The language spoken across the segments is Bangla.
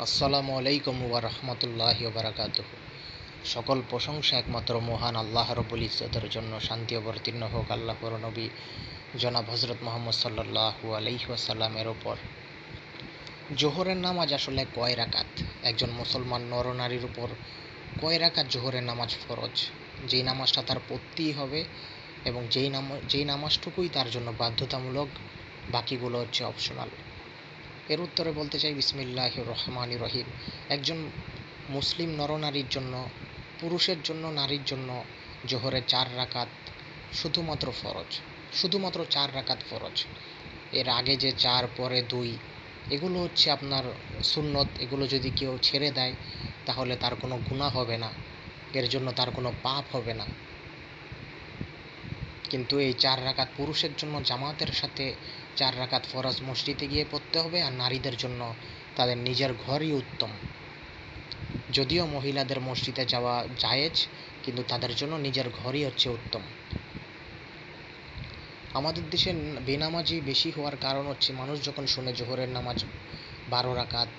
আসসালামু আলাইকুম ওয়া রাহমাতুল্লাহি ওয়া বারাকাতুহু। সকল প্রশংসা একমাত্র মহান আল্লাহ রাব্বুল ইজ্জতের জন্য। শান্তি অবতীর্ণ হোক আল্লাহর নবী জনাব হযরত মুহাম্মদ সাল্লাল্লাহু আলাইহি ওয়াসাল্লামের ওপর। জোহরের নামাজ আসলে কয় রাকাত? একজন মুসলমান নরনারীর উপর কয় রাকাত জোহরের নামাজ ফরজ? যেই নামাজটা তার পড়তেই হবে এবং যেই নামাজটুকুই তার জন্য বাধ্যতামূলক, বাকিগুলো হচ্ছে অপশনাল। এর উত্তরে বলতে চাই বিসমিল্লাহির রহমানির রহিম। একজন মুসলিম নরনারীর জন্য, পুরুষের জন্য, নারীর জন্য জোহরের 4 রাকাত শুধুমাত্র ফরজ, শুধুমাত্র 4 রাকাত ফরজ। এর আগে যে 4 পরে 2 এগুলো হচ্ছে আপনার সুন্নত। এগুলো যদি কেউ ছেড়ে দেয় তাহলে তার কোনো গুনাহ হবে না, এর জন্য তার কোনো পাপ হবে না। কিন্তু এই 4 রাকাত পুরুষের জন্য জামাতের সাথে 4 রাকাত ফরজ মসজিদে গিয়ে পড়তে হবে, আর নারীদের জন্য তাদের নিজের ঘরই উত্তম। যদিও মহিলাদের মসজিদে যাওয়া জায়েজ, কিন্তু তাদের জন্য নিজের ঘরই হচ্ছে উত্তম। আমাদের দেশে বেনামাজি বেশি হওয়ার কারণ হচ্ছে, মানুষ যখন শুনে জোহরের নামাজ 12 রাকাত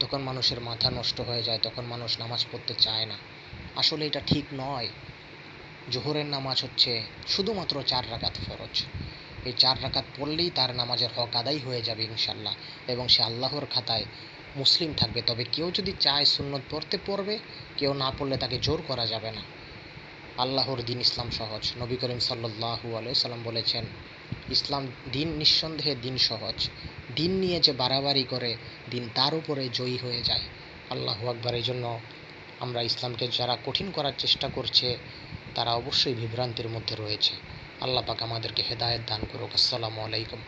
তখন মানুষের মাথা নষ্ট হয়ে যায়, তখন মানুষ নামাজ পড়তে চায় না। আসলে এটা ঠিক নয়। জোহরের নামাজ হচ্ছে শুধুমাত্র 4 রাকাত ফরজ। এই 4 রাকাত পড়লেই তার নামাজের হক আদায় হয়ে যাবে ইনশাল্লাহ, এবং সে আল্লাহর খাতায় মুসলিম থাকবে। তবে কেউ যদি চায় সুন্নত পড়তে পড়বে, কেউ না পড়লে তাকে জোর করা যাবে না। আল্লাহর দিন ইসলাম সহজ। নবী করিম সাল্লাল্লাহু আলাইহি সাল্লাম বলেছেন, ইসলাম দিন নিঃসন্দেহে দিন সহজ। দিন নিয়ে যে বাড়াবাড়ি করে, দিন তার উপরে জয়ী হয়ে যায়। আল্লাহু আকবার। এই জন্য আমরা ইসলামকে যারা কঠিন করার চেষ্টা করছে তারা অবশ্যই বিভ্রান্তির মধ্যে রয়েছে। আল্লাহ পাক আমাদেরকে হেদায়েত দান করুক। আসসালামু আলাইকুম।